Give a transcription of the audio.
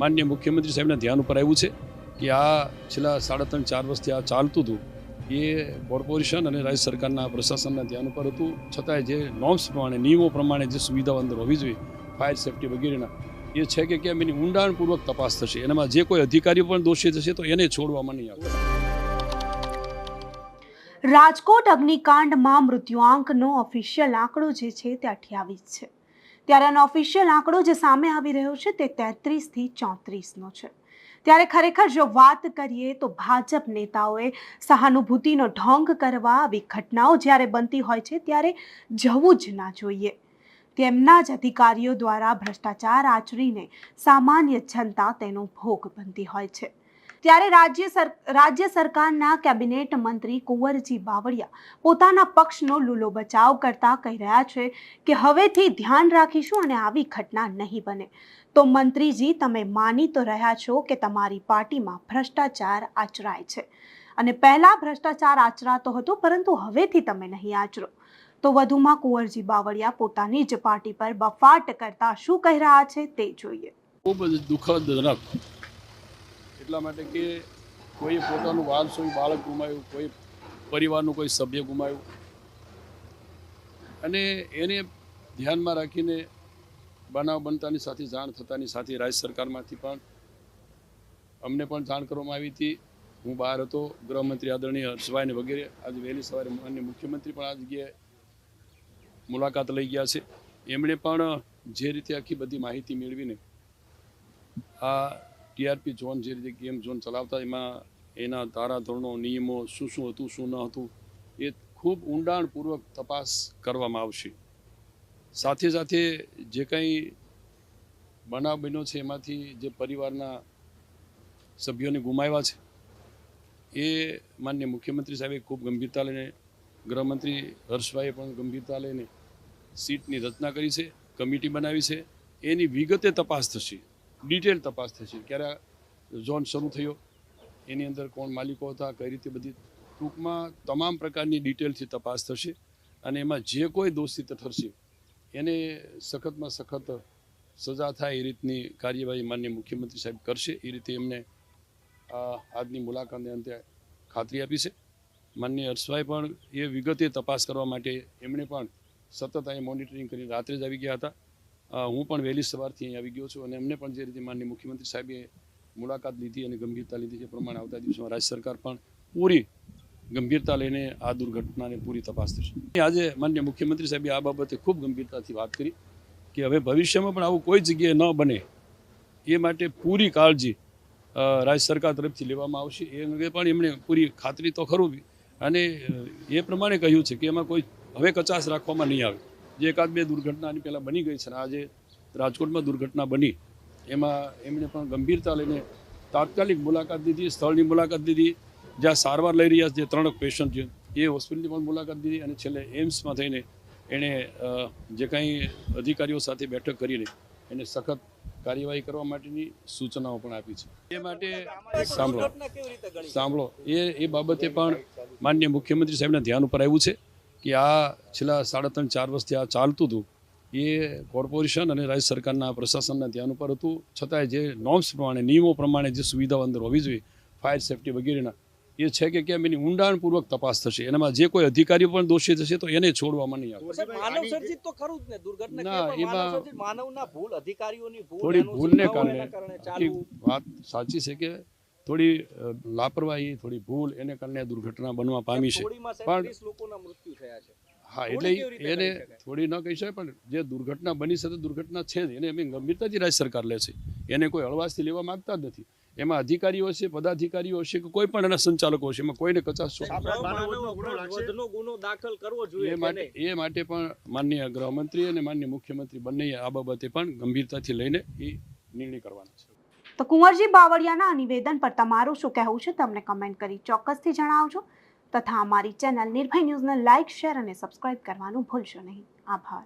માનનીય મુખ્યમંત્રી સાહેબના ધ્યાન ઉપર આવ્યું છે કે આ છેલ્લા 3.5-4 વર્ષથી આ ચાલતું હતું એ કોર્પોરેશન અને રાજ્ય સરકારના પ્રશાસનના ધ્યાન ઉપર હતું, છતાંય જે નોર્મ્સ પ્રમાણે નિયમો પ્રમાણે જે સુવિધાઓ અંદર હોવી જોઈએ ફાયર સેફ્ટી વગેરેના એ છે કે કેમ એની ઊંડાણપૂર્વક તપાસ થશે. એનામાં જે કોઈ અધિકારીઓ પણ દોષી થશે તો એને છોડવામાં નહીં આવે. રાજકોટ અગ્નિકાંડમાં મૃત્યુઆંકનો ઓફિશિયલ આંકડો જે છે તે 28 છે, ત્યારે આનો ઓફિશિયલ આંકડો જે સામે આવી રહ્યો છે તે 33 થી 34નો છે. ત્યારે ખરેખર જો વાત કરીએ તો ભાજપ નેતાઓએ સહાનુભૂતિનો ઢોંગ કરવા આવી ઘટનાઓ જ્યારે બનતી હોય છે ત્યારે જવું જ ના જોઈએ. તેમના જ અધિકારીઓ દ્વારા ભ્રષ્ટાચાર આચરીને સામાન્ય જનતા તેનો ભોગ બનતી હોય છે. ત્યારે રાજ્ય સરકારના કેબિનેટ મંત્રી કુંવરજી બાવળિયા પોતાના પક્ષનો લૂલો બચાવ કરતા કહી રહ્યા છે કે હવેથી ધ્યાન રાખીશું અને આવી ઘટના નહીં બને. તો મંત્રીજી, તમે માની તો રહ્યા છો કે તમારી પાર્ટીમાં ભ્રષ્ટાચાર આચરાય છે અને પહેલા ભ્રષ્ટાચાર આચરાતો હતો, પરંતુ હવેથી તમે નહીં આચરો. તો વધુમાં કુંવરજી બાવળિયા પોતાની જ પાર્ટી પર બફાટ કરતા શું કહી રહ્યા છે તે જોઈએ. ખૂબ જ દુઃખદજનક, એટલા માટે કે કોઈ પોતાનું વારસોઈ બાળક ગુમાવ્યું, કોઈ પરિવારનું કોઈ સભ્ય ગુમાવ્યું, અને એને ધ્યાનમાં રાખીને બનાવ બનતાની સાથે જાણ થતાની સાથે રાજ્ય સરકારમાંથી પણ અમને પણ જાણ કરવામાં આવી હતી. હું બહાર હતો, ગૃહમંત્રી આદરણીય હર્ષભાઈને વગેરે આજે વહેલી સવારે માનનીય મુખ્યમંત્રી પણ આ જગ્યાએ મુલાકાત લઈ ગયા છે. એમણે પણ જે રીતે આખી બધી માહિતી મેળવીને આ ટીઆરપી ઝોન જે રીતે ગેમ ઝોન ચલાવતા એમાં એના ધારાધોરણો, નિયમો શું શું હતું, શું ન હતું, એ ખૂબ ઊંડાણપૂર્વક તપાસ કરવામાં આવશે. સાથે સાથે જે કંઈ બનાવ બન્યો છે એમાંથી જે પરિવારના સભ્યોને ગુમાવ્યા છે એ માનનીય મુખ્યમંત્રી સાહેબે ખૂબ ગંભીરતા લઈને, ગૃહમંત્રી હર્ષભાઈએ પણ ગંભીરતા લઈને સીટની રચના કરી છે, કમિટી બનાવી છે. એની વિગતે તપાસ થશે, ડિટેલ તપાસ થશે. ક્યારે ઝોન શરૂ થયો, એની અંદર કોણ માલિકો હતા, કઈ રીતે, બધી ટૂંકમાં તમામ પ્રકારની ડિટેલથી તપાસ થશે અને એમાં જે કોઈ દોષિત ઠરશે એને સખતમાં સખત સજા થાય એ રીતની કાર્યવાહી માનનીય મુખ્યમંત્રી સાહેબ કરશે. એ રીતે એમને આજની મુલાકાતને અંતે ખાતરી આપી છે. માનનીય હર્ષભાઈ પણ એ વિગતે તપાસ કરવા માટે એમણે પણ સતત અહીં મોનિટરિંગ કરી રાત્રે જ આવી ગયા હતા. હું પણ વહેલી સવારથી અહીં આવી ગયો છું અને એમને પણ જે રીતે માનનીય મુખ્યમંત્રી સાહેબે મુલાકાત લીધી અને ગંભીરતા લીધી છે પ્રમાણે આવતા દિવસોમાં રાજ્ય સરકાર પણ પૂરી ગંભીરતા લઈને આ દુર્ઘટનાને પૂરી તપાસ થશે. આજે માનનીય મુખ્યમંત્રી સાહેબે આ બાબતે ખૂબ ગંભીરતાથી વાત કરી કે હવે ભવિષ્યમાં પણ આવું કોઈ જગ્યાએ ન બને એ માટે પૂરી કાળજી રાજ્ય સરકાર તરફથી લેવામાં આવશે. એ અંગે પણ એમણે પૂરી ખાતરી તો ખરું અને એ પ્રમાણે કહ્યું છે કે એમાં કોઈ હવે કચાશ રાખવામાં નહીં આવે. જે એકાદ બે દુર્ઘટનાની પહેલાં બની ગઈ છે અને આજે રાજકોટમાં દુર્ઘટના બની એમાં એમણે પણ ગંભીરતા લઈને તાત્કાલિક મુલાકાત લીધી, સ્થળની મુલાકાત લીધી, જ્યાં સારવાર લઈ રહ્યા છે જે 3 પેશન્ટ છે એ હોસ્પિટલની પણ મુલાકાત લીધી અને છેલ્લે એમ્સમાં થઈને એણે જે કાંઈ અધિકારીઓ સાથે બેઠક કરીને એને સખત કાર્યવાહી કરવા માટેની સૂચનાઓ પણ આપી છે. એ માટે સાંભળો એ બાબતે પણ માનનીય મુખ્યમંત્રી સાહેબના ધ્યાન ઉપર આવ્યું છે કે આ છેલ્લા 3.5-4 વર્ષથી આ ચાલતું હતું એ કોર્પોરેશન અને રાજ્ય સરકારના પ્રશાસનના ધ્યાન ઉપર હતું, છતાંય જે નોર્મ્સ પ્રમાણે, નિયમો પ્રમાણે જે સુવિધાઓ અંદર હોવી જોઈએ ફાયર સેફ્ટી વગેરેના એ છે કે કેમ એની ઊંડાણપૂર્વક તપાસ થશે. એનામાં જે કોઈ અધિકારીઓ પણ દોષી થશે તો એને છોડવામાં નહીં આવે. થોડી ભૂલને કારણે વાત સાચી છે કે થોડી લાપરવાહી, થોડી ભૂલ એને કારણે દુર્ઘટના બનવા પામી છે. પણ હા, એટલે એને થોડી ન કહી શકાય, પણ જે દુર્ઘટના બની છે તો દુર્ઘટના છે જ, એને એમ ગંભીરતાથી રાજ્ય સરકાર લે છે. એને કોઈ હળવાશથી લેવા માંગતા જ નથી. એમાં અધિકારીઓ હશે, પદાધિકારીઓ હશે કે કોઈ પણ એના સંચાલકો હશે, એમાં કોઈને કચાશ એ માટે પણ માનનીય ગૃહમંત્રી અને માનનીય મુખ્યમંત્રી બંને આ બાબતે પણ ગંભીરતાથી લઈને એ નિર્ણય કરવાના છે. તો કુંવરજી બાવળિયાના આ નિવેદન પર તમારું શું કહેવું છે તમને કમેન્ટ કરી ચોક્કસથી જણાવજો તથા અમારી ચેનલ નિર્ભય ન્યૂઝને લાઇક, શેર અને સબસ્ક્રાઇબ કરવાનું ભૂલશો નહીં. આભાર.